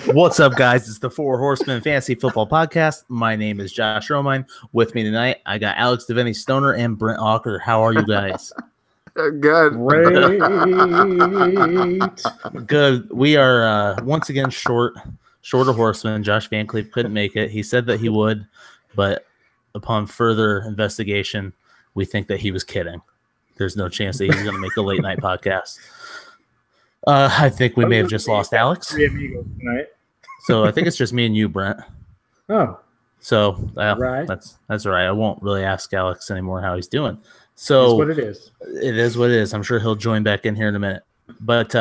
What's up, guys? It's the Four Horsemen Fantasy Football Podcast. My name is Josh Romine. With me tonight, I got Alex Devaney Stoner and Brent Walker. How are you guys? Good. Great. Good. We are once again short of Horseman. Josh Van Cleef couldn't make it. He said that he would, but upon further investigation, we think that he was kidding. There's no chance that he's going to make a late night podcast. I think we may have just lost Alex. Three amigos tonight. So I think it's just me and you, Brent. Oh, So right. that's all right. I won't really ask Alex anymore how he's doing. So That's what it is. It is what it is. I'm sure he'll join back in here in a minute. But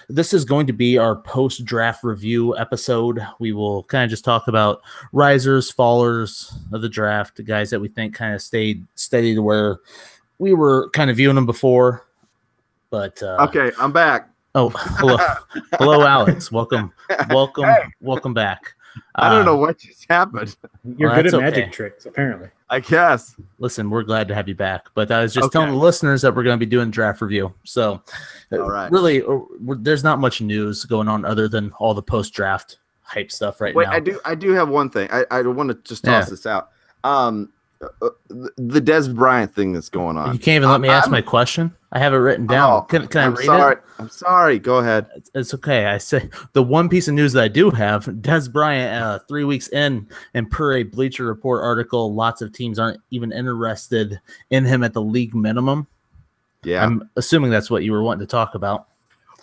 this is going to be our post-draft review episode. We will kind of just talk about risers, fallers of the draft, the guys that we think kind of stayed steady to where we were kind of viewing them before. But Okay, I'm back. Oh, hello, Alex. Welcome back. I don't know what just happened. You're well, good at that's magic okay. tricks, apparently. I guess. Listen, we're glad to have you back. But I was just Okay. telling the listeners that we're going to be doing draft review. So, All right. really, there's not much news going on other than all the post-draft hype stuff right Wait, now. I do have one thing. I want to just toss this out. The Des Bryant thing that's going on. You can't even let me ask my question. I have it written down. Oh, Can I I'm read sorry. it? I'm sorry. Go ahead. It's okay. I say the one piece of news that I do have: Des Bryant, 3 weeks in, and per a Bleacher Report article, lots of teams aren't even interested in him at the league minimum. Yeah. I'm assuming that's what you were wanting to talk about.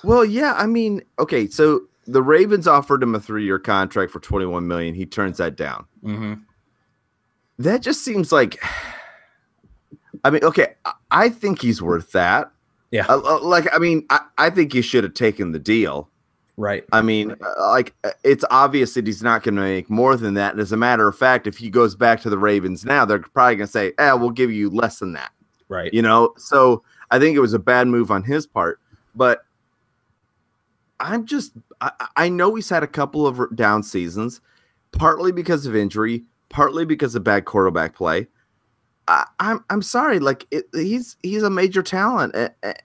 Well, yeah. I mean, okay. So the Ravens offered him a 3-year contract for $21 million. He turns that down. Mm-hmm. That just seems like. I mean, okay. I think he's worth that. Yeah. I think he should have taken the deal. Right. I mean, it's obvious that he's not going to make more than that. And as a matter of fact, if he goes back to the Ravens now, they're probably going to say, we'll give you less than that. Right. You know, so I think it was a bad move on his part. But I know he's had a couple of down seasons, partly because of injury, partly because of bad quarterback play. I'm sorry, like he's a major talent,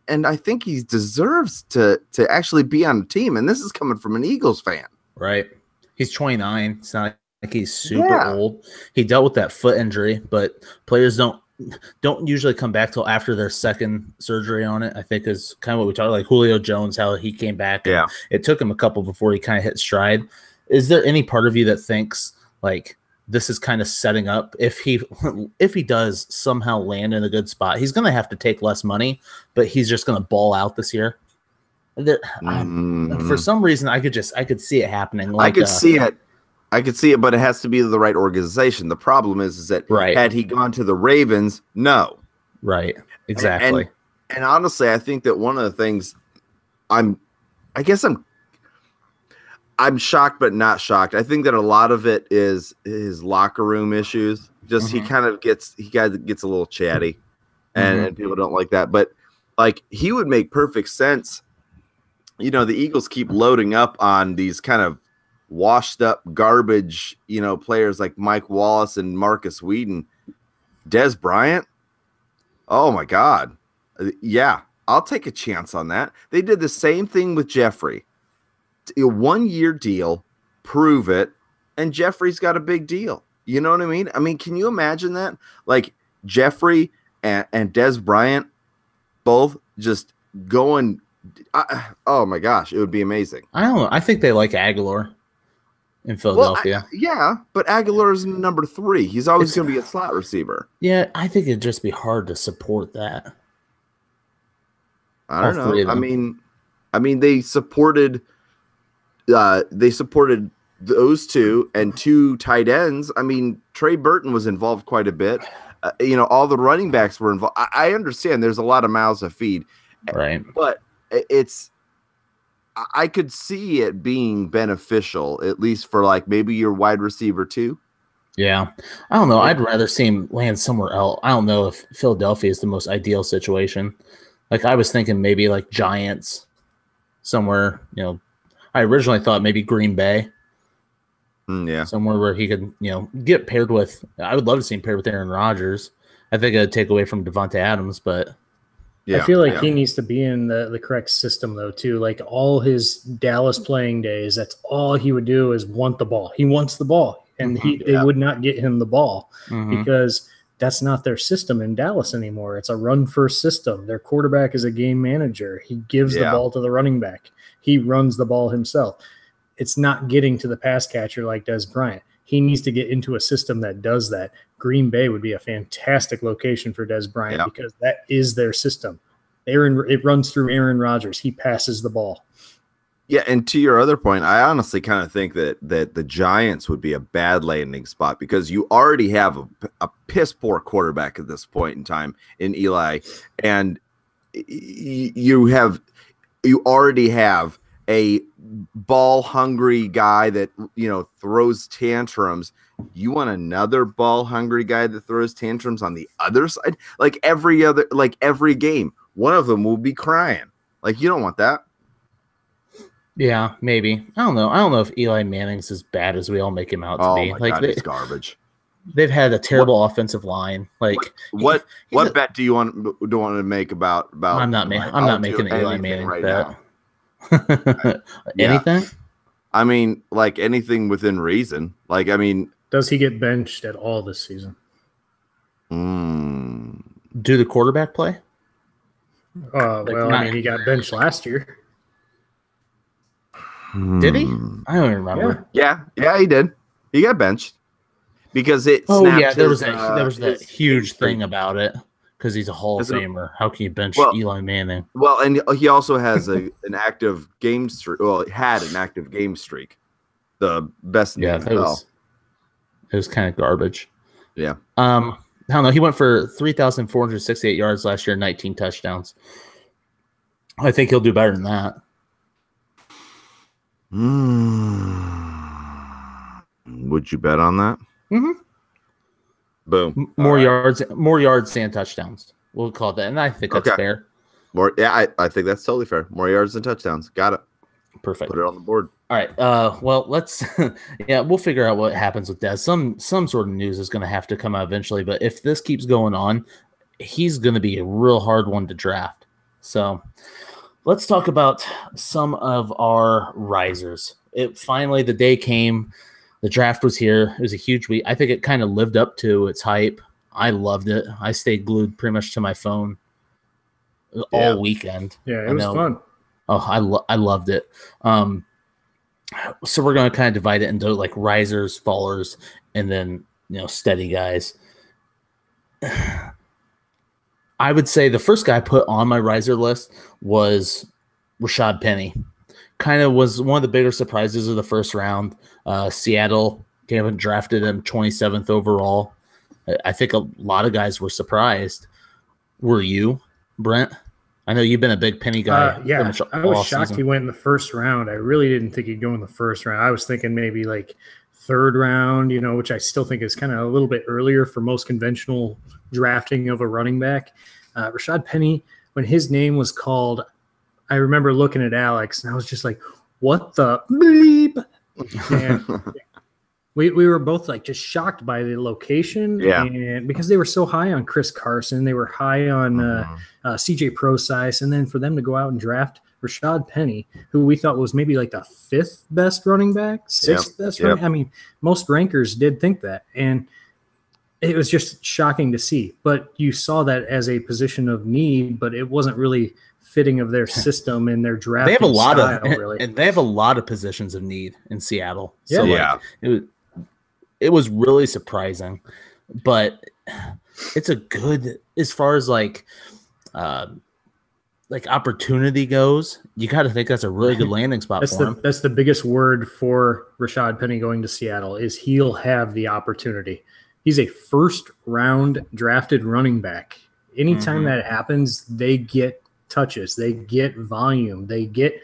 and I think he deserves to actually be on the team. And this is coming from an Eagles fan, Right. He's 29. It's not like he's super old. He dealt with that foot injury, but players don't usually come back till after their second surgery on it. I think is kind of what we talked like Julio Jones, how he came back. Yeah, it took him a couple before he kind of hit stride. Is there any part of you that thinks like this is kind of setting up if he does somehow land in a good spot, he's going to have to take less money, but he's just going to ball out this year? For some reason, I could see it happening. Like, I could see it, but it has to be the right organization. The problem is that had he gone to the Ravens, no. Right. Exactly. And honestly, I think that one of the things I'm shocked, but not shocked. I think that a lot of it is his locker room issues. Just he gets a little chatty, and people don't like that. But like he would make perfect sense. You know, the Eagles keep loading up on these kind of washed up garbage, players like Mike Wallace and Marcus Whedon. Des Bryant. Oh my God. Yeah, I'll take a chance on that. They did the same thing with Jeffrey. A 1-year deal, prove it, and Jeffrey's got a big deal. You know what I mean? I mean, can you imagine that? Like Jeffrey and Des Bryant both just going. Oh my gosh, it would be amazing. I don't know. I think they like Aguilar in Philadelphia. But Aguilar's number 3. He's always going to be a slot receiver. Yeah, I think it'd just be hard to support that. I don't know. I mean, they supported. They supported those two and 2 tight ends. I mean, Trey Burton was involved quite a bit. All the running backs were involved. I understand there's a lot of mouths to feed, right? But I could see it being beneficial, at least for like maybe your wide receiver too. Yeah, I don't know. I'd rather see him land somewhere else. I don't know if Philadelphia is the most ideal situation. Like I was thinking maybe like Giants somewhere, I originally thought maybe Green Bay. Somewhere where he could, get paired with. I would love to see him paired with Aaron Rodgers. I think it'd take away from Devontae Adams, but I feel like he needs to be in the correct system though too. Like all his Dallas playing days, that's all he would do is want the ball. He wants the ball, and they would not get him the ball because that's not their system in Dallas anymore. It's a run first system. Their quarterback is a game manager. He gives the ball to the running back. He runs the ball himself. It's not getting to the pass catcher like Des Bryant. He needs to get into a system that does that. Green Bay would be a fantastic location for Des Bryant because that is their system. It runs through Aaron Rodgers. He passes the ball. Yeah, and to your other point, I honestly kind of think that the Giants would be a bad landing spot because you already have a piss poor quarterback at this point in time in Eli, and you already have a ball hungry guy that throws tantrums. You want another ball hungry guy that throws tantrums on the other side? Like every game, one of them will be crying. Like, you don't want that. Yeah, maybe. I don't know. I don't know if Eli Manning's as bad as we all make him out to be. My God, it's garbage. They've had a terrible offensive line. Like what bet do you want to make about? I'm not making an Eli Manning right bet. now. Anything? I mean, like anything within reason. Like, I mean, does he get benched at all this season? Do the quarterback play? I mean, he got benched last year. Did he? I don't even remember. Yeah, he did. He got benched because it. There was that huge thing about it because he's a Hall of Famer. How can you bench Eli Manning? Well, and he also has an active game streak. Well, he had an active game streak, the best in the NFL. It was kind of garbage. Yeah. I don't know. He went for 3,468 yards last year, 19 touchdowns. I think he'll do better than that. Would you bet on that? Boom. More yards and touchdowns. We'll call that, and I think that's fair. I think that's totally fair. More yards and touchdowns. Got it. Perfect. Put it on the board. All right. Well, let's. We'll figure out what happens with Dez. Some sort of news is going to have to come out eventually. But if this keeps going on, he's going to be a real hard one to draft. So let's talk about some of our risers. Finally, the day came. The draft was here. It was a huge week. I think it kind of lived up to its hype. I loved it. I stayed glued pretty much to my phone all weekend. Yeah, it was fun. Oh, I loved it. So we're going to kind of divide it into like risers, fallers, and then steady guys. I would say the first guy I put on my riser list was Rashad Penny. Kind of was one of the bigger surprises of the first round. Seattle drafted him 27th overall. I think a lot of guys were surprised. Were you, Brent? I know you've been a big Penny guy. I was shocked he went in the first round. I really didn't think he'd go in the first round. I was thinking maybe like third round, which I still think is kind of a little bit earlier for most conventional drafting of a running back. Rashad Penny, when his name was called, I remember looking at Alex and I was just like, what the bleep? And we were both like just shocked by the location. And because they were so high on Chris Carson, they were high on CJ Procise. And then for them to go out and draft Rashad Penny, who we thought was maybe like the fifth best running back, sixth best running. I mean, most rankers did think that. And it was just shocking to see. But you saw that as a position of need, but it wasn't really fitting of their system and their draft. They have a lot and they have a lot of positions of need in Seattle. So it was really surprising, but it's a good, as far as like opportunity goes, you got to think that's a really good landing spot for him. That's the biggest word for Rashad Penny going to Seattle is he'll have the opportunity. He's a first round drafted running back. Anytime that happens, they get touches, they get volume, they get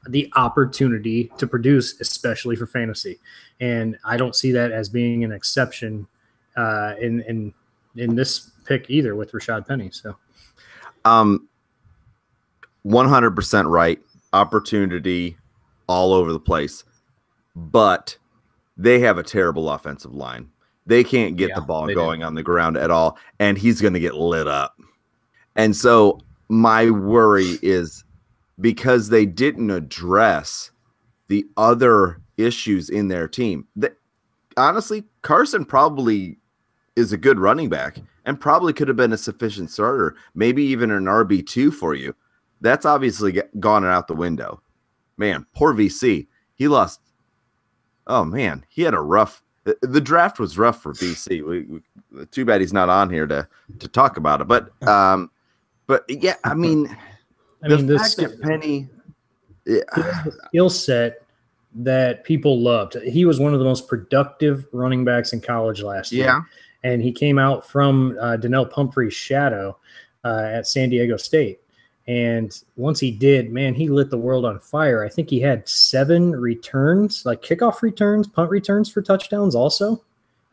the opportunity to produce, especially for fantasy. And I don't see that as being an exception in this pick either with Rashad Penny. So 100% right. Opportunity all over the place. But they have a terrible offensive line. They can't get the ball going on the ground at all. And he's going to get lit up. And so my worry is because they didn't address the other issues in their team. Honestly, Carson probably is a good running back and probably could have been a sufficient starter, maybe even an RB2 for you. That's obviously gone out the window. Man, poor VC. He lost. Oh, man, he had a rough – the draft was rough for VC. Too bad he's not on here to talk about it. But yeah, I mean the fact that Penny skill set that people loved. He was one of the most productive running backs in college last year. Yeah. And he came out from Donnell Pumphrey's shadow at San Diego State. And once he did, man, he lit the world on fire. I think he had 7 returns, like kickoff returns, punt returns for touchdowns also.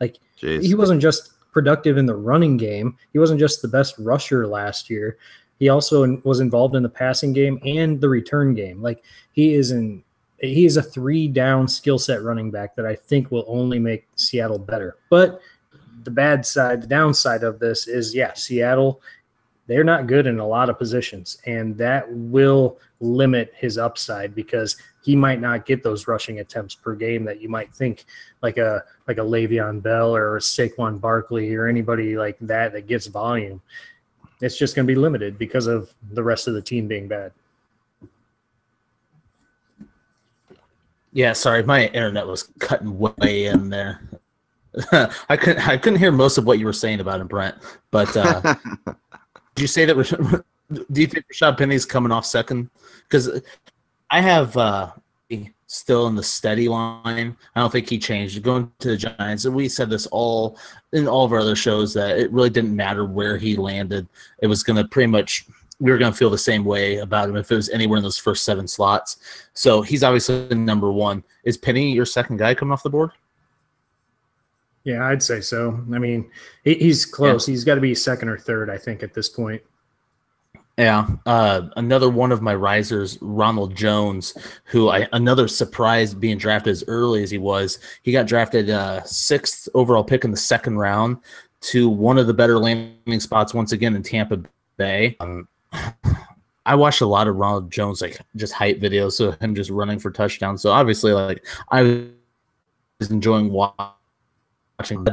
Like, Jeez. He wasn't just productive in the running game. He wasn't just the best rusher last year. He also was involved in the passing game and the return game. Like, he is a 3-down skill set running back that I think will only make Seattle better. But the downside of this is, Seattle, they're not good in a lot of positions, and that will limit his upside because he might not get those rushing attempts per game that you might think like a Le'Veon Bell or a Saquon Barkley or anybody like that gets volume. It's just going to be limited because of the rest of the team being bad. Yeah, sorry, my internet was cutting way in there. I couldn't hear most of what you were saying about him, Brent. But did you say that? Do you think Rashad Penny's coming off second? Because I have still in the steady line. I don't think he changed. Going to the Giants, and we said this all in all of our other shows that it really didn't matter where he landed. It was going to pretty much. We were going to feel the same way about him if it was anywhere in those first 7 slots. So he's obviously number 1. Is Penny your second guy coming off the board? Yeah, I'd say so. I mean, he's close. Yeah. He's got to be second or third, I think, at this point. Yeah. Another one of my risers, Ronald Jones, another surprise being drafted as early as he was. He got drafted 6th overall pick in the 2nd round to one of the better landing spots once again in Tampa Bay. I watched a lot of Ronald Jones, like just hype videos of him just running for touchdowns. So obviously, like I was enjoying watching.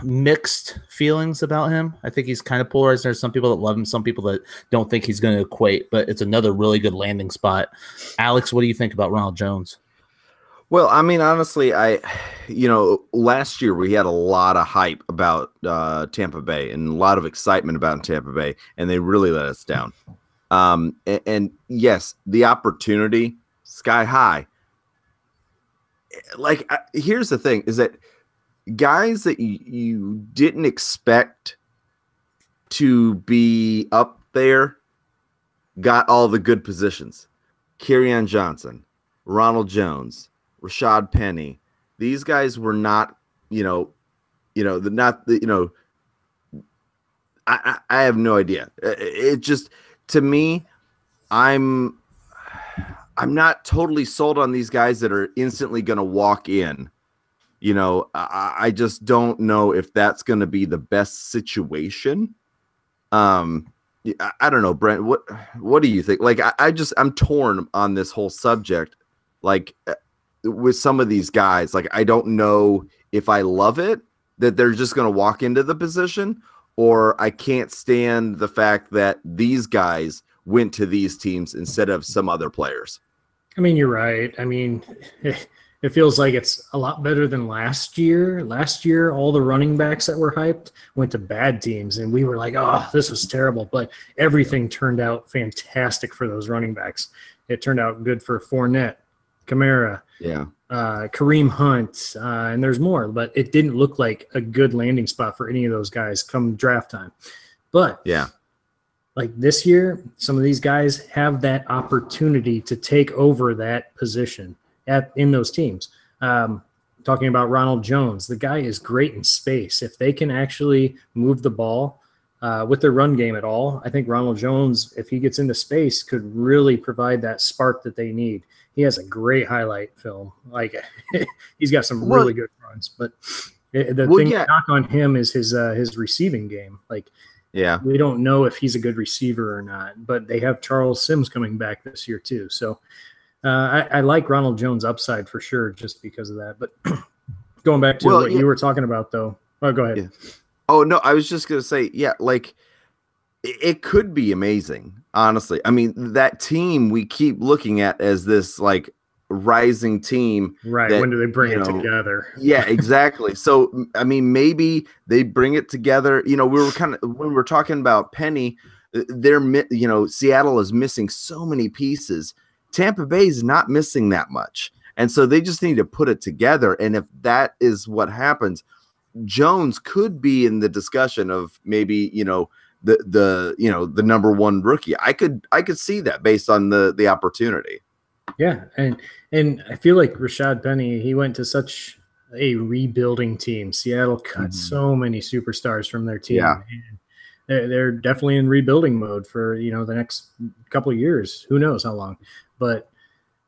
Mixed feelings about him. I think he's kind of polarized. There's some people that love him, some people that don't think he's going to equate, but it's another really good landing spot. Alex, what do you think about Ronald Jones? Well, I mean, honestly, last year we had a lot of hype about Tampa Bay and a lot of excitement about Tampa Bay, and they really let us down. And yes, the opportunity, sky high. Like, here's the thing, is that guys that you didn't expect to be up there got all the good positions. Kerryon Johnson, Ronald Jones, Rashad Penny. These guys were not, I have no idea. It just, to me, I'm not totally sold on these guys that are instantly going to walk in. I just don't know if that's going to be the best situation. I don't know, Brent. What do you think? Like, I'm torn on this whole subject. Like, with some of these guys, like, I don't know if I love it that they're just going to walk into the position, or I can't stand the fact that these guys went to these teams instead of some other players. I mean, you're right. I mean, it feels like it's a lot better than last year. Last year, all the running backs that were hyped went to bad teams, and we were like, oh, this was terrible. But everything turned out fantastic for those running backs. It turned out good for Fournette, Kamara, Kareem Hunt, and there's more. But it didn't look like a good landing spot for any of those guys come draft time. But like this year, some of these guys have that opportunity to take over that position in those teams. Talking about Ronald Jones, the guy is great in space. If they can actually move the ball with their run game at all, I think Ronald Jones, if he gets into space, could really provide that spark that they need. He has a great highlight film. Like, he's got some really good runs. But the thing to knock on him is his receiving game. Like, Yeah. We don't know if he's a good receiver or not, but they have Charles Sims coming back this year too. So I like Ronald Jones' upside for sure just because of that. But going back to what you were talking about, though. Oh, go ahead. Yeah. Oh, no, I was just going to say, yeah, like it could be amazing, honestly. I mean, that team we keep looking at as this like rising team. Right. When do they bring it together? Yeah, exactly. So, I mean, maybe they bring it together. You know, when we're talking about Penny, Seattle is missing so many pieces. Tampa Bay is not missing that much. And so they just need to put it together. And if that is what happens, Jones could be in the discussion of maybe, the number one rookie. I could see that based on the opportunity. Yeah, and I feel like Rashad Penny, he went to such a rebuilding team. Seattle cut so many superstars from their team. Yeah. They're definitely in rebuilding mode for the next couple of years. Who knows how long? But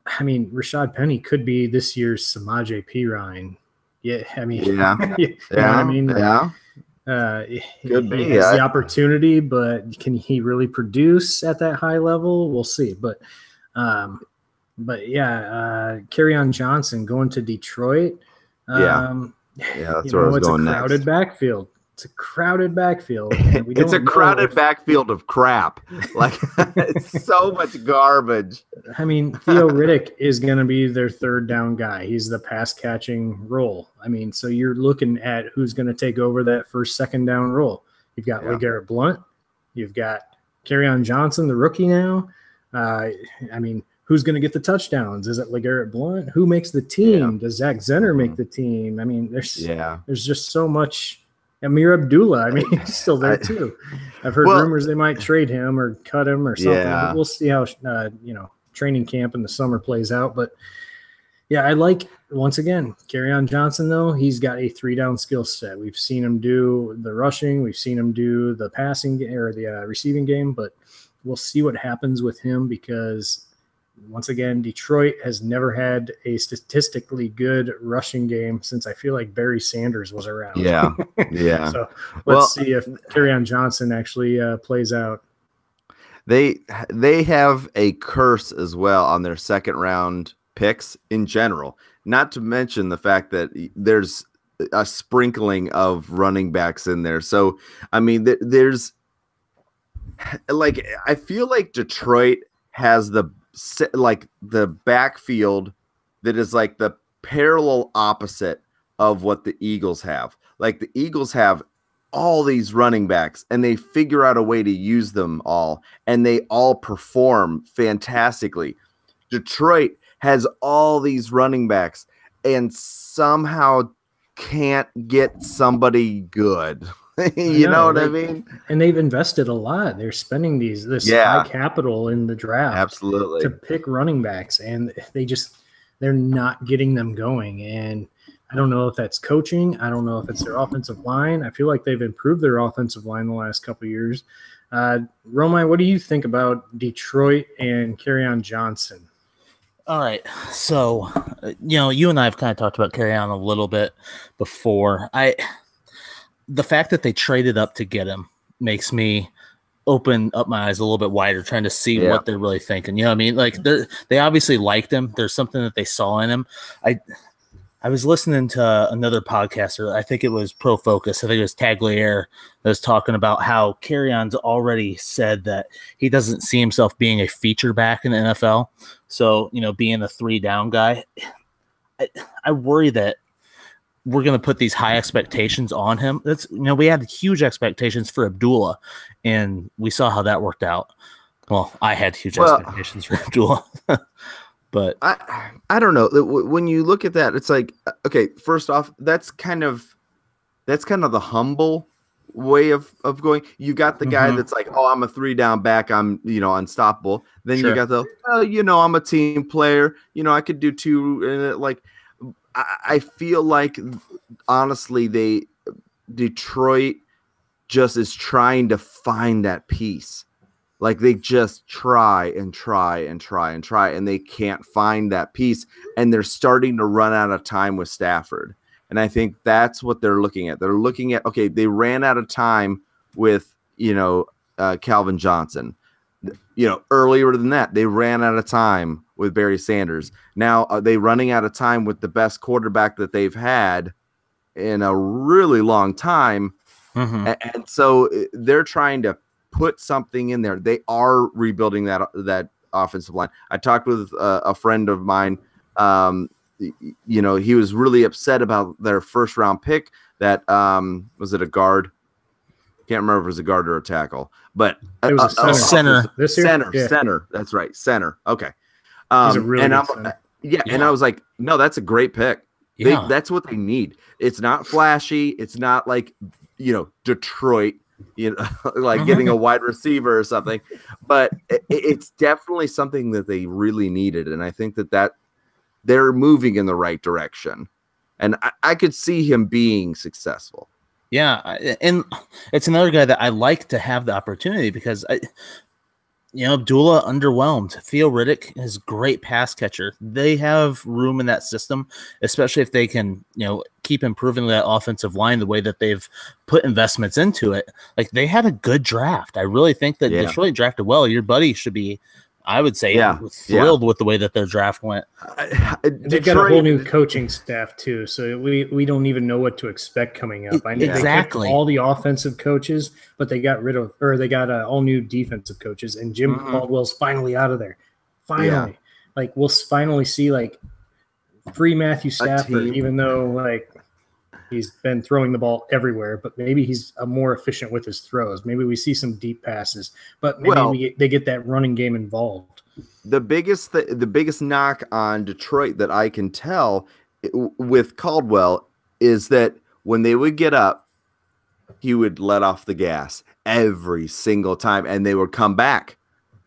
I mean, Rashad Penny could be this year's Samaje Perine. Yeah, I mean, you know what I mean? Yeah. Could be. He has the opportunity, but can he really produce at that high level? We'll see. But Kerryon Johnson going to Detroit. That's where I was going next. Crowded backfield. It's a crowded backfield. It's a crowded backfield of crap. Like it's so much garbage. I mean, Theo Riddick is going to be their third down guy. He's the pass catching role. I mean, so you're looking at who's going to take over that first, second down role. You've got LeGarrette Blount. You've got Kerryon Johnson, the rookie now. I mean, who's going to get the touchdowns? Is it LeGarrette Blount? Who makes the team? Does Zach Zenner make the team? I mean, there's just so much. Amir Abdullah, I mean, he's still there too. I've heard rumors they might trade him or cut him or something. Yeah. We'll see how training camp in the summer plays out. But yeah, I like, once again, Kerryon Johnson though. He's got a 3-down skill set. We've seen him do the rushing, we've seen him do the passing or the receiving game. But we'll see what happens with him because, once again, Detroit has never had a statistically good rushing game since I feel like Barry Sanders was around. Yeah. So let's see if Kerryon Johnson actually plays out. They have a curse as well on their second round picks in general, not to mention the fact that there's a sprinkling of running backs in there. So, I mean, there's like, I feel like Detroit has the backfield that is like the parallel opposite of what the Eagles have. Like the Eagles have all these running backs and they figure out a way to use them all and they all perform fantastically. Detroit has all these running backs and somehow can't get somebody good. You know what I mean? And they've invested a lot. They're spending this high capital in the draft. Absolutely. To pick running backs, and they're not getting them going. And I don't know if that's coaching. I don't know if it's their offensive line. I feel like they've improved their offensive line the last couple of years. Romine, what do you think about Detroit and Kerryon Johnson? All right. So, you and I have kind of talked about Kerryon a little bit before. The fact that they traded up to get him makes me open up my eyes a little bit wider, trying to see what they're really thinking. You know what I mean? Like they obviously liked him. There's something that they saw in him. I was listening to another podcaster. I think it was Pro Focus. I think it was Tagliere that was talking about how Kerryon's already said that he doesn't see himself being a feature back in the NFL. So, being a 3-down guy, I worry that we're going to put these high expectations on him. That's, we had huge expectations for Abdullah, and we saw how that worked out. Well, I had huge expectations for Abdullah, but I don't know. When you look at that, it's like, okay, first off, that's kind of the humble way of going. You got the guy that's like, oh, I'm a 3-down back. I'm, unstoppable. Then you got the, I'm a team player. I could do 2. Like, I feel like, honestly, Detroit just is trying to find that piece. Like they just try and try and try and try, and they can't find that piece. And they're starting to run out of time with Stafford. And I think that's what they're looking at. They're looking at, okay, they ran out of time with Calvin Johnson. Earlier than that, they ran out of time with Barry Sanders. Now, are they running out of time with the best quarterback that they've had in a really long time? Mm-hmm. And so they're trying to put something in there. They are rebuilding that offensive line. I talked with a friend of mine. He was really upset about their first round pick. That was it a guard? Can't remember if it was a guard or a tackle, but it was a center. This year? Center. That's right, center. Okay. He's a really good center. And I was like, no, that's a great pick. Yeah. That's what they need. It's not flashy. It's not like Detroit, like getting a wide receiver or something, but it's definitely something that they really needed, and I think that they're moving in the right direction, and I could see him being successful. Yeah, and it's another guy that I like to have the opportunity because Abdullah underwhelmed. Theo Riddick is great pass catcher. They have room in that system, especially if they can, keep improving that offensive line the way that they've put investments into it. Like, they had a good draft. I really think that Detroit drafted well. Your buddy should be, I would say, thrilled with the way that their draft went. They've got a whole new coaching staff too, so we don't even know what to expect coming up. I mean, exactly. They kept all the offensive coaches, but they got all new defensive coaches, and Jim Caldwell's finally out of there. Finally, we'll finally see free Matthew Stafford, even though he's been throwing the ball everywhere, but maybe he's more efficient with his throws. Maybe we see some deep passes, but maybe they get that running game involved. The biggest knock on Detroit that I can tell with Caldwell is that when they would get up, he would let off the gas every single time, and they would come back.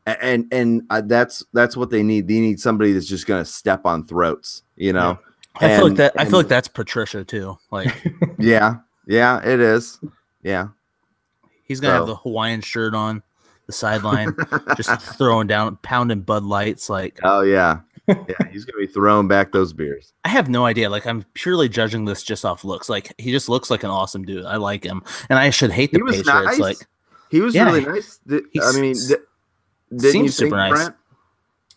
And that's what they need. They need somebody that's just going to step on throats, Yeah. I feel like that's Patricia too. yeah, it is. Yeah, he's gonna have the Hawaiian shirt on, the sideline, just throwing down, pounding Bud Lights. Oh yeah, he's gonna be throwing back those beers. I have no idea. I'm purely judging this just off looks. He just looks like an awesome dude. I like him, and I should hate the Patriots. Nice. He was really nice. Seems super nice. Brent?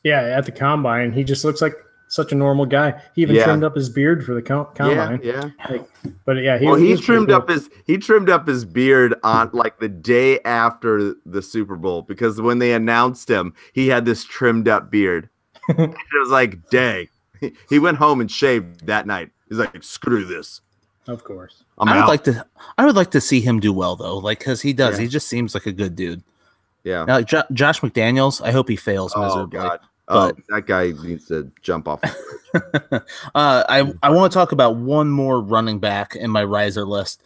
Yeah, at the combine, he just looks like such a normal guy. He even trimmed up his beard for the combine. Yeah. He trimmed up his beard on the day after the Super Bowl, because when they announced him, he had this trimmed up beard. It was like, dang. He went home and shaved that night. He's like, screw this. Of course. I would like to see him do well though, because he does. Yeah. He just seems like a good dude. Yeah. Now, Josh McDaniels, I hope he fails miserably. God. That guy needs to jump off. I want to talk about one more running back in my riser list.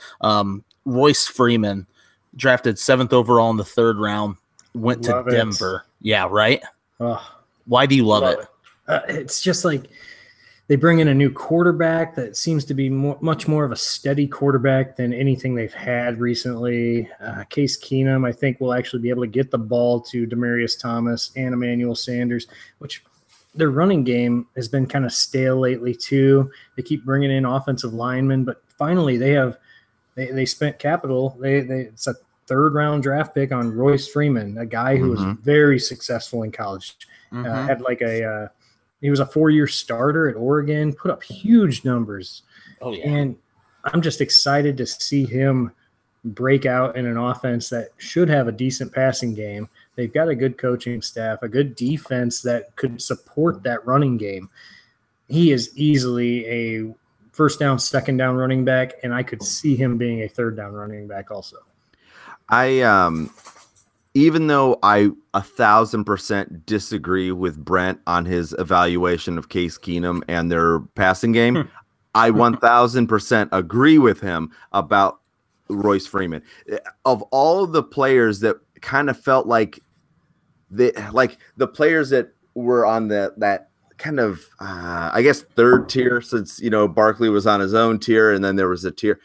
Royce Freeman, drafted 7th overall in the 3rd round, went to Denver. Yeah, right? Why do you love it? It's just they bring in a new quarterback that seems to be much more of a steady quarterback than anything they've had recently. Case Keenum, I think, will actually be able to get the ball to Demaryius Thomas and Emmanuel Sanders, which their running game has been kind of stale lately too. They keep bringing in offensive linemen, but finally they spent capital. It's a 3rd round draft pick on Royce Freeman, a guy who was very successful in college. Had he was a 4-year starter at Oregon, put up huge numbers. Oh, yeah. And I'm just excited to see him break out in an offense that should have a decent passing game. They've got a good coaching staff, a good defense that could support that running game. He is easily a 1st down, 2nd down running back, and I could see him being a 3rd down running back also. Even though I 1,000% disagree with Brent on his evaluation of Case Keenum and their passing game, I 1,000% agree with him about Royce Freeman. Of all of the players that kind of felt like the players that were on that kind of I guess 3rd tier, since Barkley was on his own tier and then there was a tier,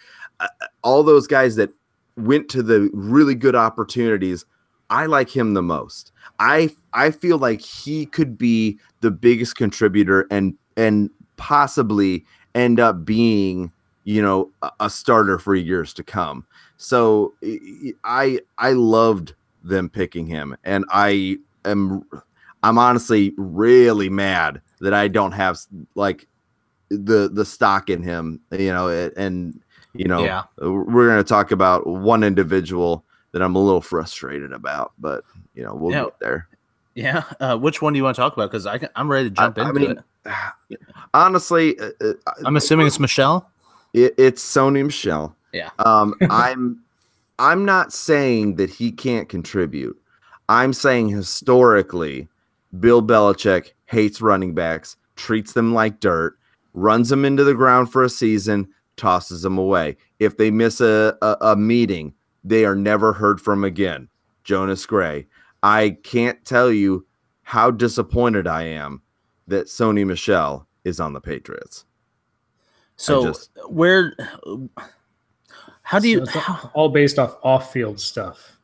all those guys that went to the really good opportunities, I like him the most. I feel like he could be the biggest contributor and possibly end up being, a starter for years to come. So I loved them picking him, and I'm honestly really mad that I don't have like the stock in him, and we're going to talk about one individual that I'm a little frustrated about, but we'll get there. Yeah. Which one do you want to talk about? Because I'm ready to jump into it. Honestly, I'm assuming it's Michel. It's Sony Michel. Yeah. I'm not saying that he can't contribute. I'm saying historically, Bill Belichick hates running backs, treats them like dirt, runs them into the ground for a season, tosses them away. If they miss a meeting, they are never heard from again. Jonas Gray. I can't tell you how disappointed I am that Sony Michel is on the Patriots. So all based off field stuff.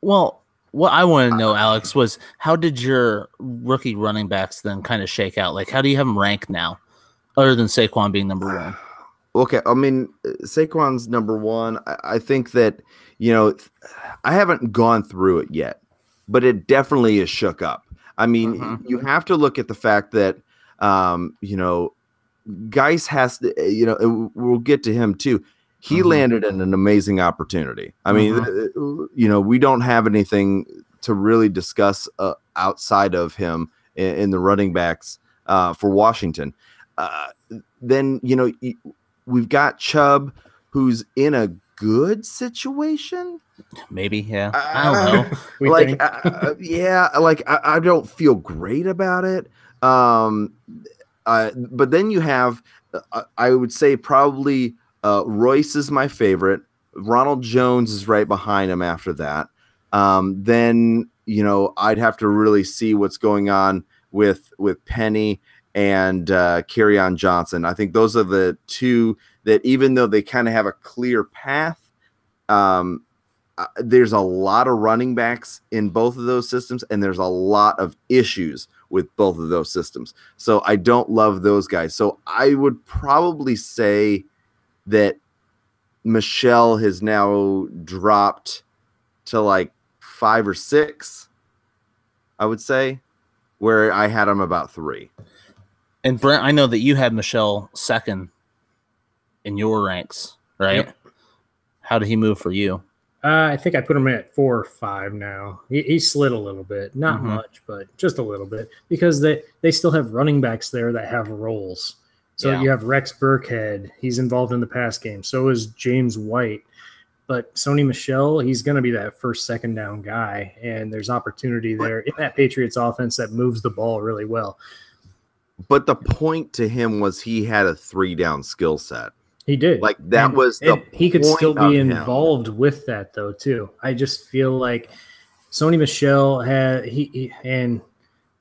Well, what I want to know, Alex, was how did your rookie running backs then kind of shake out? Like, how do you have them ranked now, other than Saquon being number one? Okay, I mean, Saquon's number one. I think that, I haven't gone through it yet, but it definitely is shook up. I mean, you have to look at the fact that, Geis has to, we'll get to him too. He landed in an amazing opportunity. I mean, we don't have anything to really discuss outside of him in the running backs for Washington. Then, we've got Chubb, who's in a good situation. Maybe, yeah. I don't know. I don't feel great about it. But then you have, I would say probably Royce is my favorite. Ronald Jones is right behind him after that. Then, I'd have to really see what's going on with Penny and Kerryon Johnson. I think those are the two that, even though they kind of have a clear path, there's a lot of running backs in both of those systems, and there's a lot of issues with both of those systems. So I don't love those guys. So I would probably say that Michel has now dropped to like 5 or 6, I would say, where I had him about 3. And Brent, I know that you had Michel second in your ranks, right? Yep. How did he move for you? I think I put him at 4 or 5 now. He slid a little bit, not much, but just a little bit, because they still have running backs there that have roles. So you have Rex Burkhead. He's involved in the pass game. So is James White. But Sony Michel, he's going to be that first, second down guy, and there's opportunity there in that Patriots offense that moves the ball really well. But the point to him was he had a 3-down skill set. He did. Like that was the he could still be involved with that though too. I just feel like Sony Michel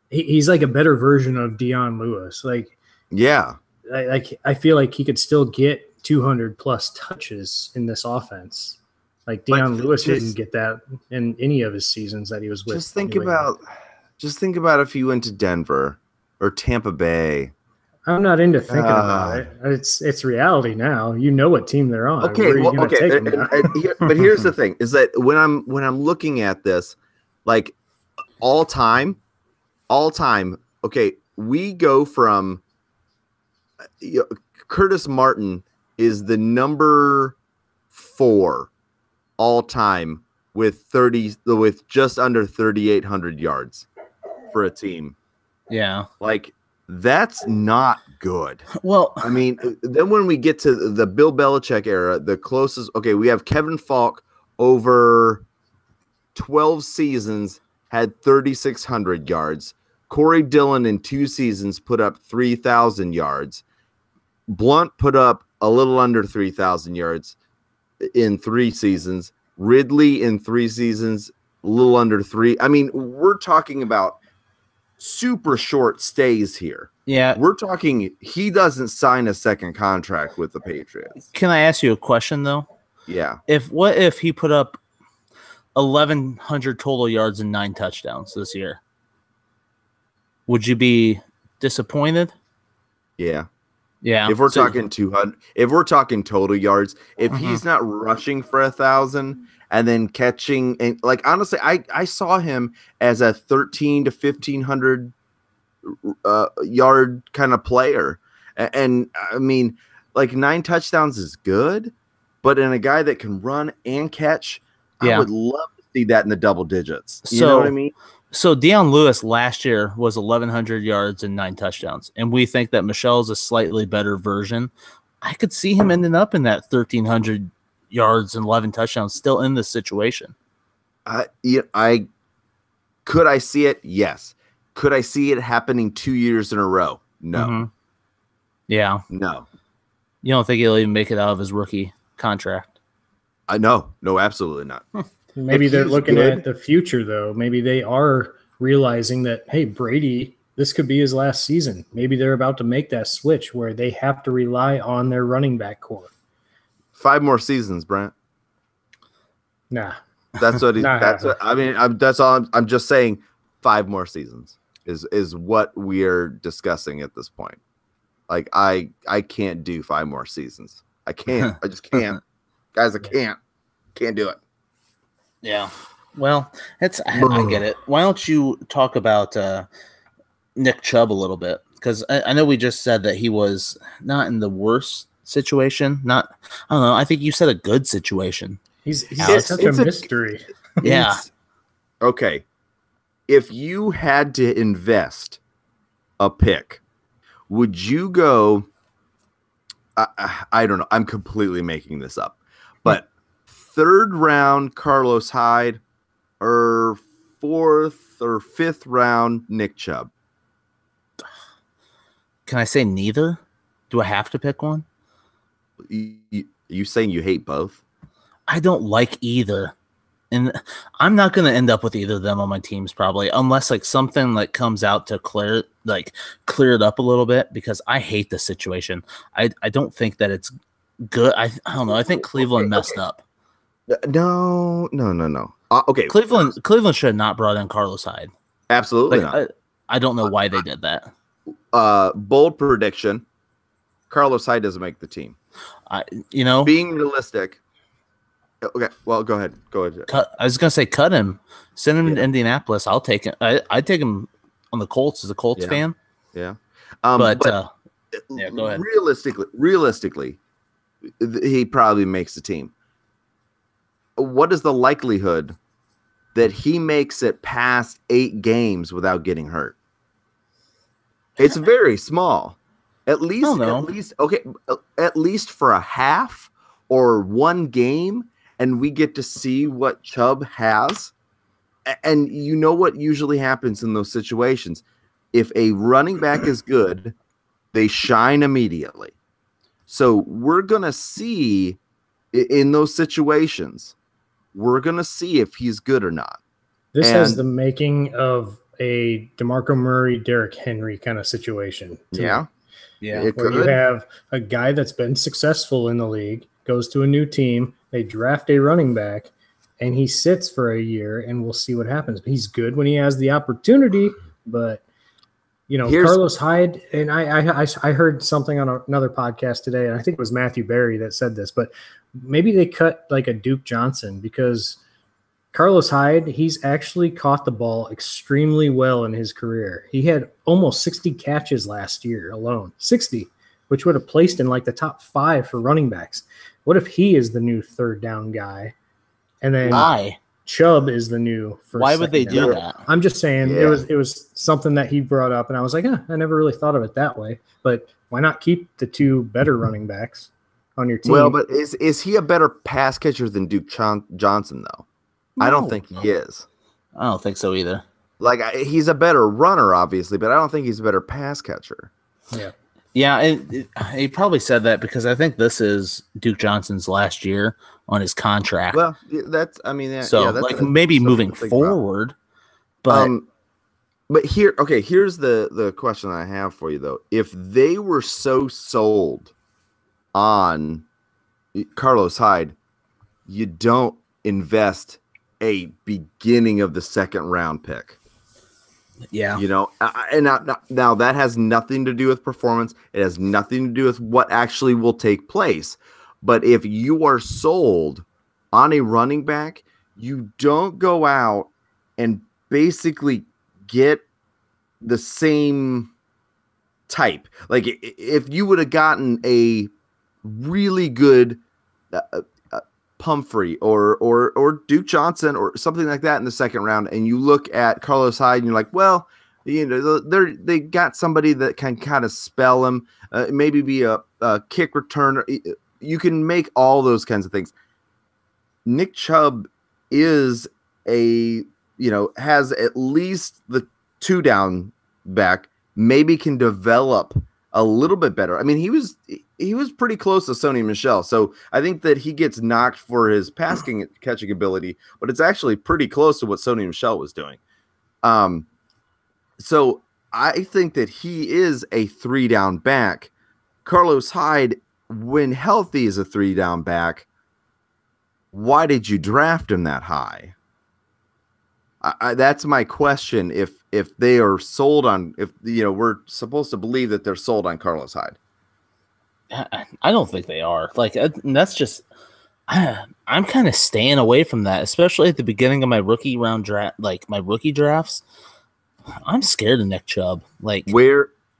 he's like a better version of Dion Lewis. Like I feel like he could still get 200 plus touches in this offense. Like Dion Lewis didn't get that in any of his seasons that he was with. Just think about if you went to Denver or Tampa Bay. I'm not into thinking about it. It's reality now. You know what team they're on. Okay, but here's the thing: is that when I'm looking at this, like all time. Okay, we go from Curtis Martin is the number 4 all time with just under 3,800 yards for a team. Yeah, like. That's not good. Well, I mean, then when we get to the Bill Belichick era, the closest, we have Kevin Falk over 12 seasons had 3,600 yards. Corey Dillon in 2 seasons put up 3,000 yards. Blunt put up a little under 3,000 yards in 3 seasons. Ridley in 3 seasons, a little under 3. I mean, we're talking about super short stays here. Yeah. We're talking he doesn't sign a second contract with the Patriots. Can I ask you a question though? Yeah. What if he put up 1,100 total yards and 9 touchdowns this year? Would you be disappointed? Yeah. Yeah. If we're talking 200, if we're talking total yards, if Mhm. he's not rushing for 1,000 and then catching, and like honestly, I saw him as a 13 to 1,500 yard kind of player, and I mean, like 9 touchdowns is good, but in a guy that can run and catch, I Yeah. would love to see that in the double digits. You So- know what I mean? So Deion Lewis last year was 1,100 yards and 9 touchdowns, and we think that Michelle's a slightly better version. I could see him ending up in that 1,300 yards and 11 touchdowns, still in this situation. I could I see it? Yes. Could I see it happening 2 years in a row? No. Mhm. Yeah. No. You don't think he'll even make it out of his rookie contract? I know. No, absolutely not. Maybe If they're he's looking good- at the future, though. Maybe they are realizing that, hey, Brady, this could be his last season. Maybe they're about to make that switch where they have to rely on their running back core. 5 more seasons, Brent. Nah. That's what he. Not That's what happening. I mean. That's all. I'm just saying. 5 more seasons is what we're discussing at this point. Like I can't do 5 more seasons. I can't. I just can't, guys. I can't. Can't do it. Yeah. Well, I get it. Why don't you talk about Nick Chubb a little bit? Because I know we just said that he was not in the worst situation. I don't know. I think you said a good situation. He's Alex, such it's a a- mystery. Yeah. It's- okay. If you had to invest a pick, would you go? I don't know. I'm completely making this up, but 3rd round Carlos Hyde or 4th or 5th round Nick Chubb? Can I say neither? Do I have to pick one? You saying you hate both? I don't like either. And I'm not going to end up with either of them on my teams probably, unless like something like comes out to clear it up a little bit, because I hate the situation. I don't think that it's good. I don't know. I think Cleveland messed up. No. Okay, Cleveland should have not brought in Carlos Hyde. absolutely Like, not. I don't know why they did that. Bold prediction: Carlos Hyde doesn't make the team. Being realistic. Okay, well, go ahead. I was gonna say cut him, send him to Yeah. Indianapolis. I'll take him. I'd take him on the Colts as a Colts Yeah. fan. Yeah, But yeah, go ahead. Realistically, he probably makes the team. What is the likelihood that he makes it past 8 games without getting hurt? It's very small. At least for a half or 1 game, and we get to see what Chubb has. And you know what usually happens in those situations? If a running back is good, they shine immediately. So we're going to see in those situations, we're going to see if he's good or not. This has And- the making of a DeMarco Murray, Derrick Henry kind of situation. to me. Yeah. It Where you could. have a guy that's been successful in the league, goes to a new team, they draft a running back, and he sits for a year, and we'll see what happens. He's good when he has the opportunity, but Carlos Hyde, and I heard something on another podcast today, and I think it was Matthew Berry that said this, but maybe they cut like a Duke Johnson, because Carlos Hyde, he's actually caught the ball extremely well in his career. He had almost 60 catches last year alone, 60, which would have placed in like the top 5 for running backs. What if he is the new 3rd down guy? And then Why? Chubb is the new first. Why would they second do down. that? I'm just saying Yeah. it was something that he brought up, and I was like, I never really thought of it that way. But why not keep the 2 better running backs on your team? Well, but is he a better pass catcher than Duke Johnson, though? I don't No. think he is. I don't think so either. Like, he's a better runner, obviously, but I don't think he's a better pass catcher. Yeah. Yeah, and he probably said that because I think this is Duke Johnson's last year on his contract. Well, that's, I mean, so yeah, that's like maybe something moving to think about. forward, but But here's the question I have for you though. If they were so sold on Carlos Hyde, you don't invest a beginning of the 2nd round pick. Yeah. You know, and now that has nothing to do with performance. It has nothing to do with what actually will take place. But if you are sold on a running back, you don't go out and basically get the same type. Like if you would have gotten a really good Pumphrey or Duke Johnson or something like that in the second round, and you look at Carlos Hyde and you're like, well, you know, they got somebody that can kind of spell him, maybe be a kick returner. You can make all those kinds of things. Nick Chubb is has at least the 2 down back, maybe can develop a little bit better. I mean, he was pretty close to Sony Michel. So I think that he gets knocked for his catching ability, but it's actually pretty close to what Sony Michel was doing. So I think that he is a 3 down back. Carlos Hyde, when healthy, is a 3 down back. Why did you draft him that high? That's my question. If they are sold on, we're supposed to believe that they're sold on Carlos Hyde. I don't think they are. Like, that's just, I'm kind of staying away from that, especially at the beginning of my rookie round draft, like my rookie drafts. I'm scared of Nick Chubb. Like,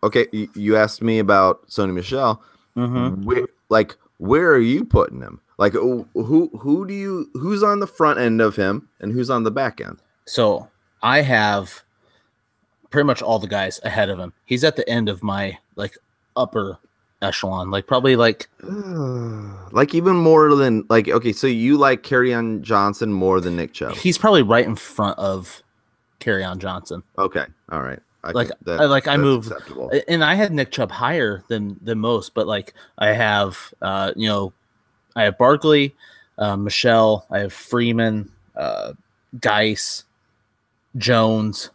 okay, you asked me about Sony Michel. Mm-hmm. Where are you putting him? Like, who's on the front end of him and who's on the back end? So I have pretty much all the guys ahead of him. He's at the end of my upper echelon, probably even more than okay. So you like Kerryon Johnson more than Nick Chubb? He's probably right in front of Kerryon Johnson. Okay, all right. I moved, acceptable. And I had Nick Chubb higher than most, but I have I have Barkley, Michelle, I have Freeman, Geis, Jones.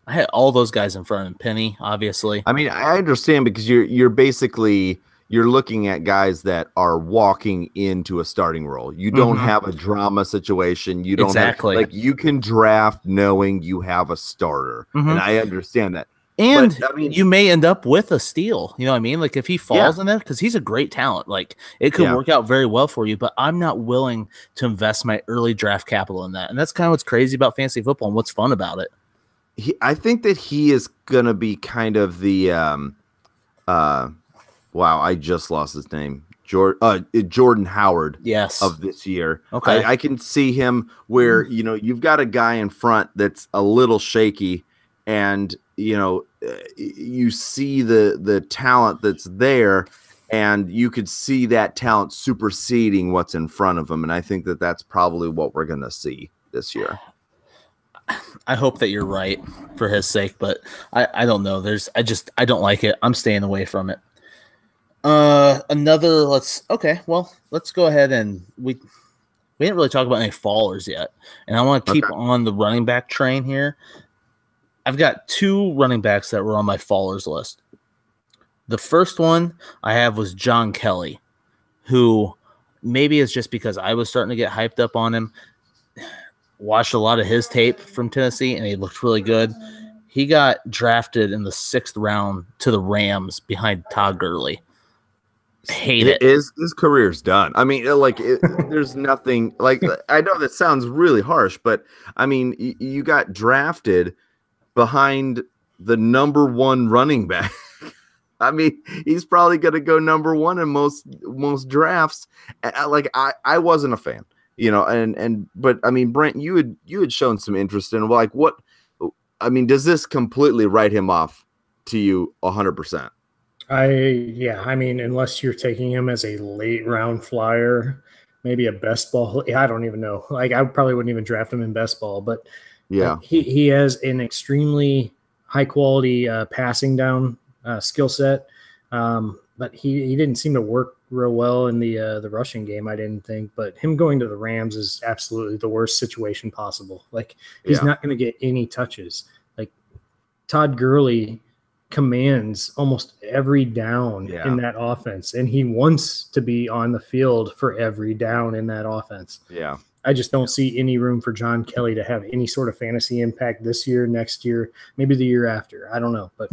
I had all those guys in front of him. Penny, obviously. I mean, I understand because you're basically looking at guys that are walking into a starting role. You don't have a drama situation. You don't exactly. You can draft knowing you have a starter, and I understand that. And you may end up with a steal. You know what I mean? Like if he falls in there, because he's a great talent. Like it could work out very well for you. But I'm not willing to invest my early draft capital in that. And that's kind of what's crazy about fantasy football and what's fun about it. I think that he is going to be kind of the wow, I just lost his name. Jordan Howard of this year. Okay. I can see him where, you've got a guy in front that's a little shaky and, you see the talent that's there and you could see that talent superseding what's in front of him. And I think that that's probably what we're going to see this year. I hope that you're right for his sake, but I don't know. I don't like it. I'm staying away from it. Let's go ahead and we didn't really talk about any fallers yet. And I want to keep on the running back train here. I've got 2 running backs that were on my fallers list. The first one I have was John Kelly, who maybe it's just because I was starting to get hyped up on him. Watched a lot of his tape from Tennessee, and he looked really good. He got drafted in the 6th round to the Rams behind Todd Gurley. Hate it. His career's done. I mean, there's nothing I know that sounds really harsh, but I mean, you got drafted behind the number 1 running back. I mean, he's probably going to go number 1 in most drafts. I wasn't a fan, but I mean, Brent, you had shown some interest in what, I mean, does this completely write him off to you 100%? I mean, unless you're taking him as a late round flyer, maybe a best ball. I don't even know. I probably wouldn't even draft him in best ball, but he has an extremely high quality passing down skill set. But he didn't seem to work real well in the rushing game, I didn't think. But him going to the Rams is absolutely the worst situation possible. He's not going to get any touches. Todd Gurley commands almost every down in that offense, and he wants to be on the field for every down in that offense. Yeah. I just don't see any room for John Kelly to have any sort of fantasy impact this year, next year, maybe the year after. I don't know, but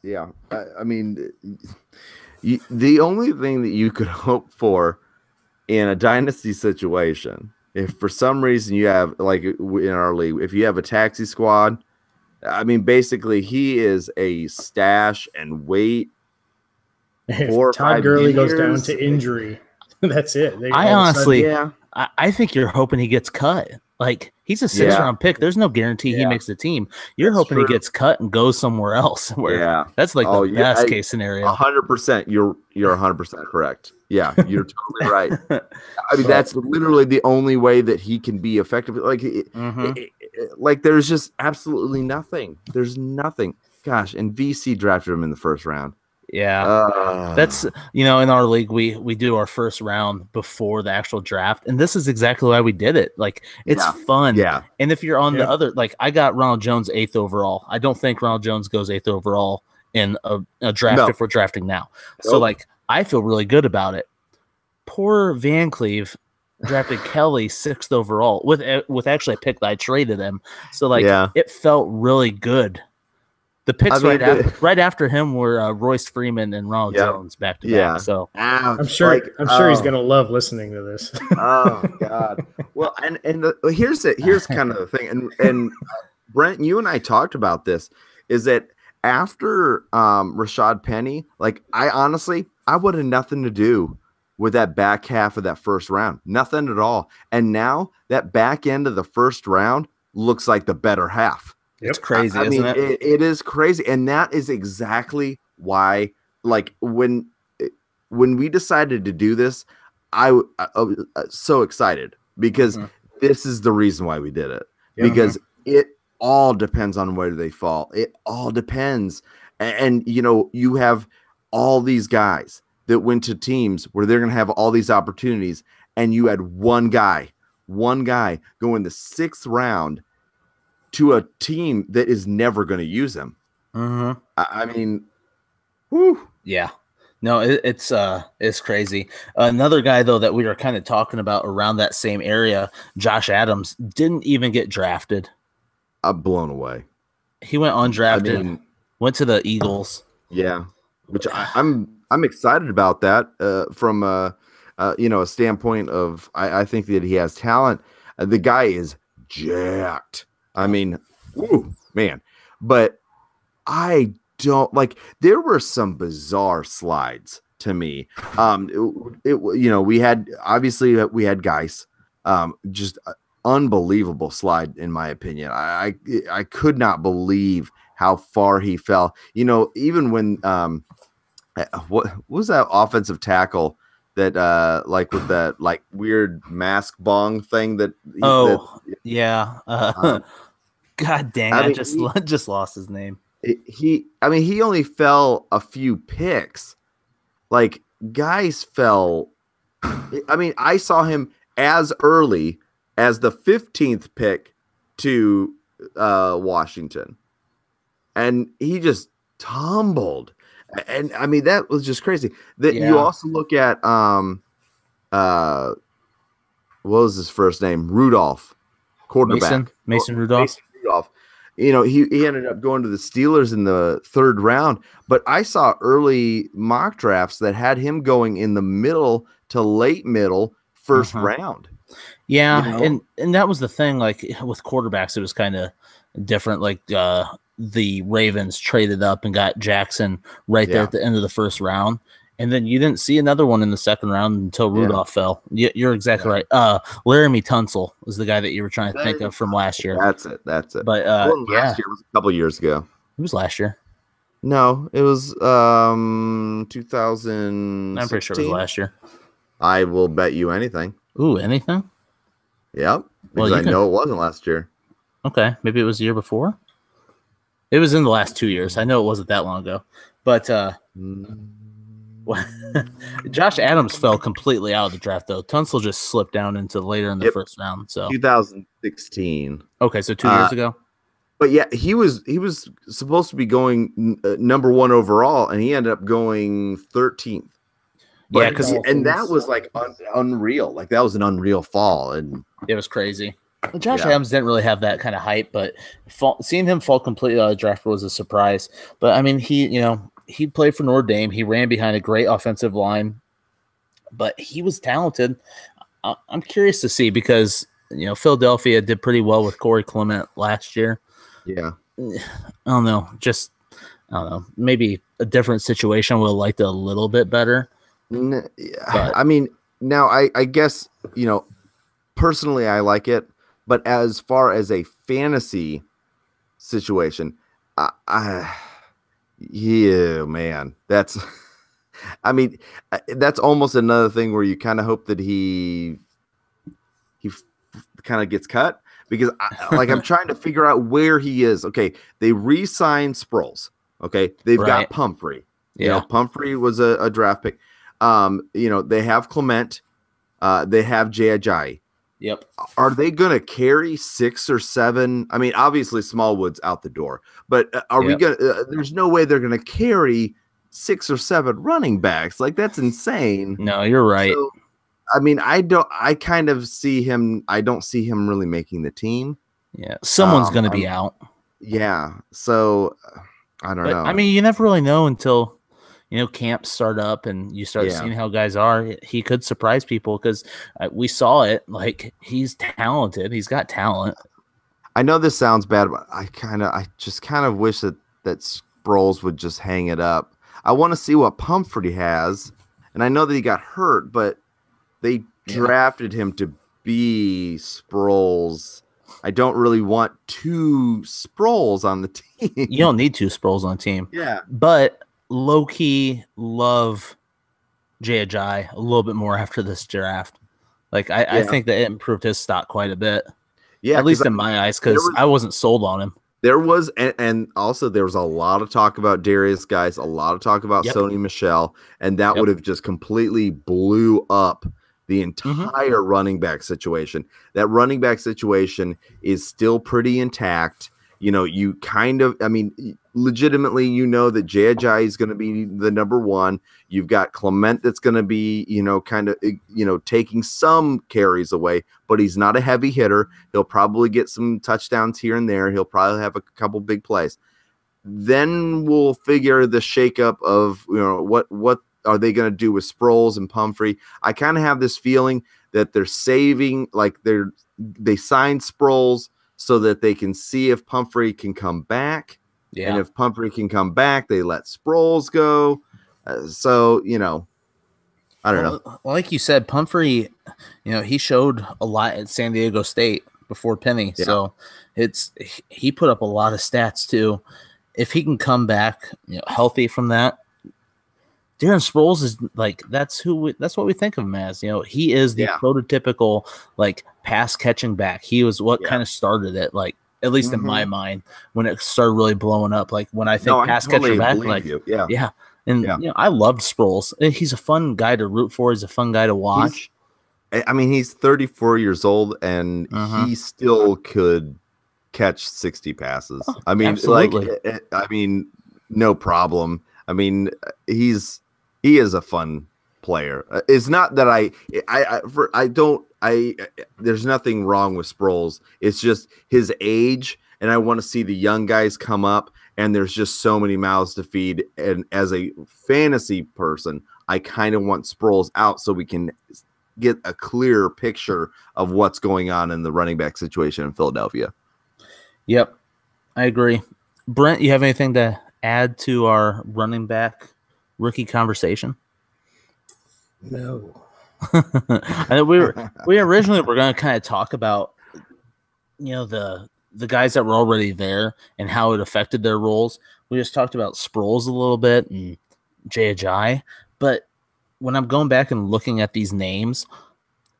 yeah, I mean, the only thing that you could hope for in a dynasty situation, if for some reason you have, like in our league, if you have a taxi squad, I mean, basically he is a stash and wait. If Todd Gurley goes down to injury, that's it. I honestly, I think you're hoping he gets cut. Like, he's a 6th-round pick. There's no guarantee he makes the team. You're hoping he gets cut and goes somewhere else. That's like the best case scenario. 100%. You're 100% correct. Yeah, you're totally right. I mean, that's literally the only way that he can be effective. Like, like there's just absolutely nothing. There's nothing. Gosh, and VC drafted him in the 1st round. Yeah, that's, in our league, we do our 1st round before the actual draft. And this is exactly why we did it. Like, it's fun. Yeah. And if you're on the other, like, I got Ronald Jones 8th overall. I don't think Ronald Jones goes 8th overall in a draft if we're drafting now. So, like, I feel really good about it. Poor Van Cleve drafted Kelly 6th overall with actually a pick that I traded him. So, like, it felt really good. The picks right after him were Royce Freeman and Ronald Jones back to back. So I'm sure he's gonna love listening to this. Oh God! Well, and here's kind of the thing, and Brent, you and I talked about this. Is that after Rashad Penny, like I would have nothing to do with that back half of that 1st round, nothing at all. And now that back end of the 1st round looks like the better half. It's crazy, isn't it? It is crazy, and that is exactly why. Like when we decided to do this, I was so excited because this is the reason why we did it. Because it all depends on where they fall. It all depends, and you have all these guys that went to teams where they're going to have all these opportunities, and you had one guy go in the 6th round to a team that is never going to use him. I mean, whew. Yeah, no, it's crazy. Another guy though that we were kind of talking about around that same area, Josh Adams, didn't even get drafted. I'm blown away. He went undrafted. Went to the Eagles. Yeah, which I'm excited about that from a standpoint of I think that he has talent. The guy is jacked. I mean, man, but I don't like. There were some bizarre slides to me. We had guys, just unbelievable slide in my opinion. I could not believe how far he fell. Even when what was that offensive tackle that with that like weird mask bong thing that God dang, I just lost his name. He only fell a few picks. Like guys fell. I mean, I saw him as early as the 15th pick to Washington, and he just tumbled. And I mean, that was just crazy. You also look at what was his first name? Rudolph, quarterback. Mason Rudolph. He ended up going to the Steelers in the 3rd round, but I saw early mock drafts that had him going in the middle to late middle 1st round. Yeah, and that was the thing. Like with quarterbacks, it was kind of different. Like the Ravens traded up and got Jackson right there at the end of the 1st round. And then you didn't see another one in the 2nd round until Rudolph fell. You're exactly right. Laramie Tunsil is the guy that you were trying to think of from last year. That's it. But last year was a couple years ago. It was last year. No, it was 2016. I'm pretty sure it was last year. I will bet you anything. Ooh, anything? Yep. Because I know it wasn't last year. Okay, maybe it was the year before. It was in the last 2 years. I know it wasn't that long ago. But Josh Adams fell completely out of the draft, though. Tunsil just slipped down into later in the 1st round. So 2016. Okay, so 2 years ago. But yeah, he was supposed to be going number 1 overall, and he ended up going 13th. Yeah, because that was like unreal. Like that was an unreal fall, and it was crazy. Josh Adams didn't really have that kind of hype, but seeing him fall completely out of the draft was a surprise. But I mean, he played for Notre Dame. He ran behind a great offensive line, but he was talented. I'm curious to see because Philadelphia did pretty well with Corey Clement last year. Yeah, I don't know. Maybe a different situation would have liked it a little bit better. But, I mean, now I guess, personally I like it, but as far as a fantasy situation, man, that's, I mean, that's almost another thing where you kind of hope that he kind of gets cut because I'm trying to figure out where he is. Okay. They re-signed Sproles. Okay. They've got Pumphrey. Pumphrey was a draft pick. They have Clement. They have Jai. Yep. Are they going to carry 6 or 7? I mean, obviously Smallwood's out the door, but we going to, there's no way they're going to carry 6 or 7 running backs. Like that's insane. No, you're right. So, I mean, I don't see him really making the team. Yeah. Someone's going to be out. Yeah. So I don't know. I mean, you never really know until, camps start up and you start seeing how guys are. He could surprise people because we saw it. Like he's talented. He's got talent. I know this sounds bad, but I just kind of wish that Sproles would just hang it up. I want to see what Pumphrey has. And I know that he got hurt, but they drafted him to be Sproles. I don't really want 2 Sproles on the team. You don't need 2 Sproles on the team. Yeah. But low-key love Jay Ajayi a little bit more after this draft. Like, I think that it improved his stock quite a bit. Yeah. At least in my eyes, because I wasn't sold on him. There was, and also there was a lot of talk about Darius Guice, a lot of talk about Sony Michel, and that would have just completely blew up the entire running back situation. That running back situation is still pretty intact. You kind of, I mean, legitimately, that Jay Ajayi is going to be the number 1. You've got Clement that's going to be, kind of, taking some carries away, but he's not a heavy hitter. He'll probably get some touchdowns here and there. He'll probably have a couple big plays. Then we'll figure the shakeup of, what are they going to do with Sproles and Pumphrey? I kind of have this feeling that they're saving, like they signed Sproles so that they can see if Pumphrey can come back. Yeah. And if Pumphrey can come back, they let Sproles go. So, I don't know. Well, like you said, Pumphrey, he showed a lot at San Diego State before Penny. Yeah. So he put up a lot of stats too. If he can come back, healthy from that, Darren Sproles is like, that's what we think of him as. He is the prototypical like pass catching back. He was what kind of started it, like at least in my mind, when it started really blowing up. Like when I think pass catcher back, like and I loved Sproles. He's a fun guy to root for. He's a fun guy to watch. He's 34 years old and he still could catch 60 passes. Oh, absolutely. No problem. I mean, he is a fun player. It's not that there's nothing wrong with Sproles. It's just his age, and I want to see the young guys come up, and there's just so many mouths to feed. And as a fantasy person, I kind of want Sproles out so we can get a clearer picture of what's going on in the running back situation in Philadelphia. Yep, I agree. Brent, you have anything to add to our running back rookie conversation? No. we originally were going to kind of talk about the guys that were already there and how it affected their roles. We just talked about Sproles a little bit and Jay Ajayi, but when I'm going back and looking at these names,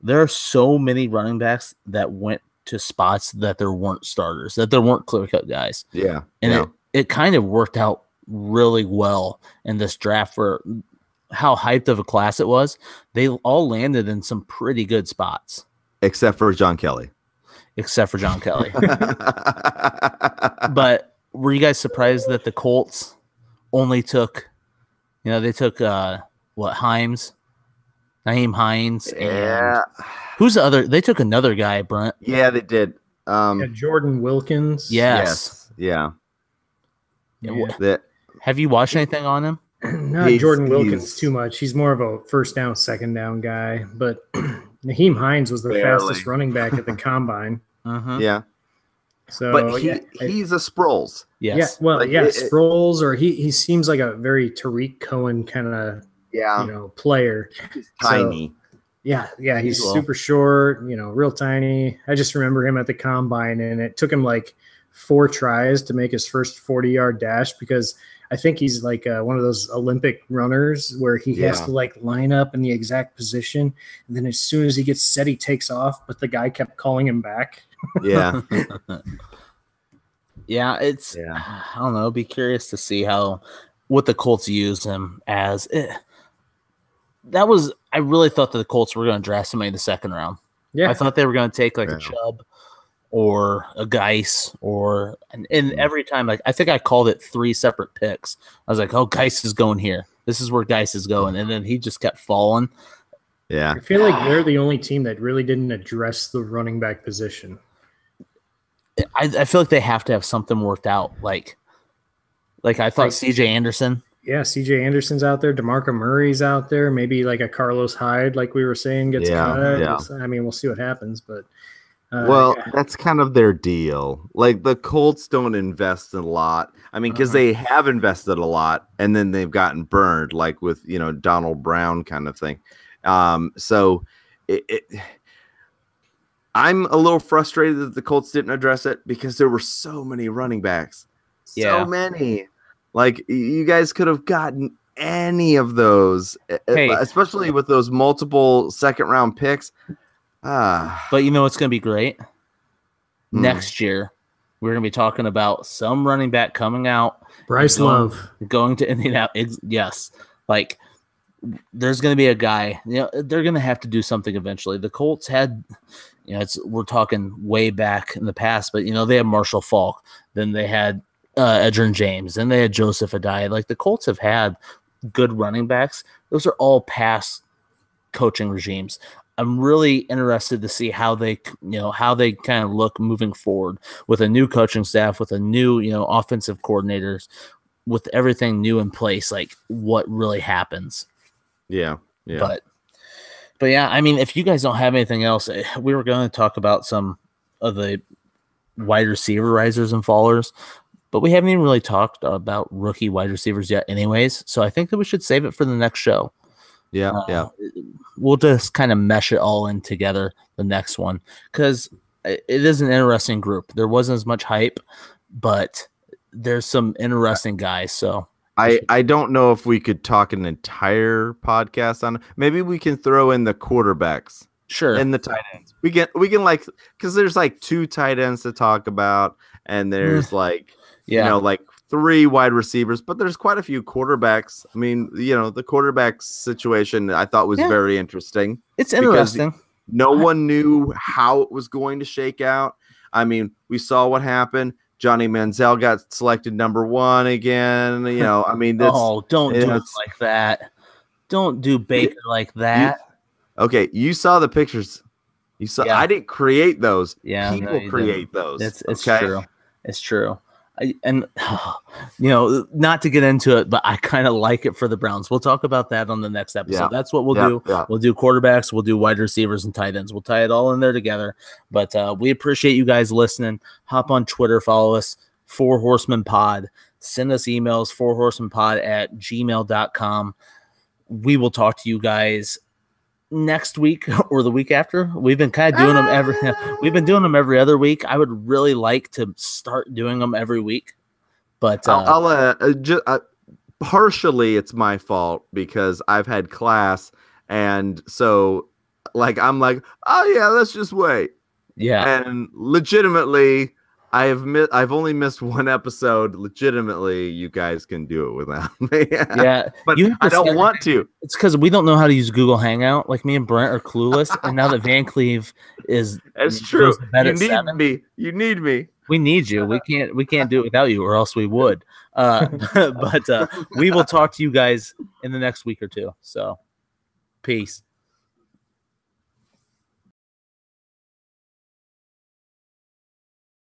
there are so many running backs that went to spots that there weren't starters, that there weren't clear-cut guys. Yeah. And it kind of worked out really well in this draft for how hyped of a class it was. They all landed in some pretty good spots. Except for John Kelly. But were you guys surprised that the Colts only took, they took Himes Nyheim Hines. Yeah. And who's the other? They took another guy, Brent. Yeah, they did. Jordan Wilkins. Yes. Yeah. Yeah. Have you watched anything on him? Not Jordan Wilkins too much. He's more of a first down, second down guy. But Nyheim Hines was the fastest running back at the combine. Yeah. So, but he's a Sproles. Yes. Yeah. Well, Sproles, or he seems like a very Tariq Cohen kind of player. He's tiny. So, he's super short, real tiny. I just remember him at the combine, and it took him like 4 tries to make his first 40-yard dash, because I think he's like one of those Olympic runners where he has to like line up in the exact position, and then as soon as he gets set, he takes off. But the guy kept calling him back. Yeah. It's I don't know. Be curious to see what the Colts use him as. I really thought that the Colts were going to draft somebody in the second round. Yeah, I thought they were going to take like a Chubb or a Geis, and every time, like, I think I called it 3 separate picks. I was like, oh, Geis is going here. This is where Geis is going. And then he just kept falling. Yeah. I feel like they're the only team that really didn't address the running back position. I feel like they have to have something worked out. Like I thought CJ Anderson. Yeah, CJ Anderson's out there. DeMarco Murray's out there. Maybe like a Carlos Hyde, like we were saying, gets cut. Yeah. I mean, we'll see what happens, but that's kind of their deal. Like, the Colts don't invest a lot. I mean, because they have invested a lot, and then they've gotten burned, like with Donald Brown kind of thing. So I'm a little frustrated that the Colts didn't address it, because there were so many running backs, so many. Like, you guys could have gotten any of those, especially with those multiple second-round picks. But you know what's going to be great? Next year, we're going to be talking about some running back coming out. Bryce Love. Going to Indianapolis. Yes. Like, there's going to be a guy. They're going to have to do something eventually. The Colts had, we're talking way back in the past, but, they had Marshall Faulk. Then they had Edgerrin James. Then they had Joseph Adai. Like, the Colts have had good running backs. Those are all past coaching regimes. I'm really interested to see how they kind of look moving forward with a new coaching staff, with a new, offensive coordinators, with everything new in place, like what really happens. Yeah. But yeah, I mean, if you guys don't have anything else, we were going to talk about some of the wide receiver risers and fallers, but we haven't even really talked about rookie wide receivers yet anyways. So I think that we should save it for the next show. Yeah. We'll just kind of mesh it all in together, the next one, because it is an interesting group. There wasn't as much hype, but there's some interesting guys. So I don't know if we could talk an entire podcast on it. Maybe we can throw in the quarterbacks. Sure. And the tight ends. We can like, because there's like 2 tight ends to talk about, and there's like 3 wide receivers, but there's quite a few quarterbacks. I mean, the quarterback situation I thought was very interesting. It's interesting. No one knew how it was going to shake out. I mean, we saw what happened. Johnny Manziel got selected number 1 again. I mean, that's, don't do it like that. Don't do Baker like that. You saw the pictures. You saw. I didn't create those. Yeah, people create those. It's true. It's true. Not to get into it, but I kind of like it for the Browns. We'll talk about that on the next episode. Yeah. That's what we'll do. Yeah. We'll do quarterbacks, we'll do wide receivers and tight ends. We'll tie it all in there together. But we appreciate you guys listening. Hop on Twitter, follow us, 4 Horsemen Pod. Send us emails, 4horsemenpod@gmail.com. We will talk to you guys next week or the week after. We've been kind of doing them every other week. I would really like to start doing them every week, but partially it's my fault because I've had class, and so I'm like, oh yeah, let's just wait. Yeah, and legitimately I've only missed 1 episode. Legitimately, you guys can do it without me. Yeah, but I don't want to. It's because we don't know how to use Google Hangout. Like, me and Brent are clueless, and now that Van Cleve is, it's true. You need me. You need me. We need you. We can't do it without you, or else we would. But we will talk to you guys in the next week or 2. So, peace.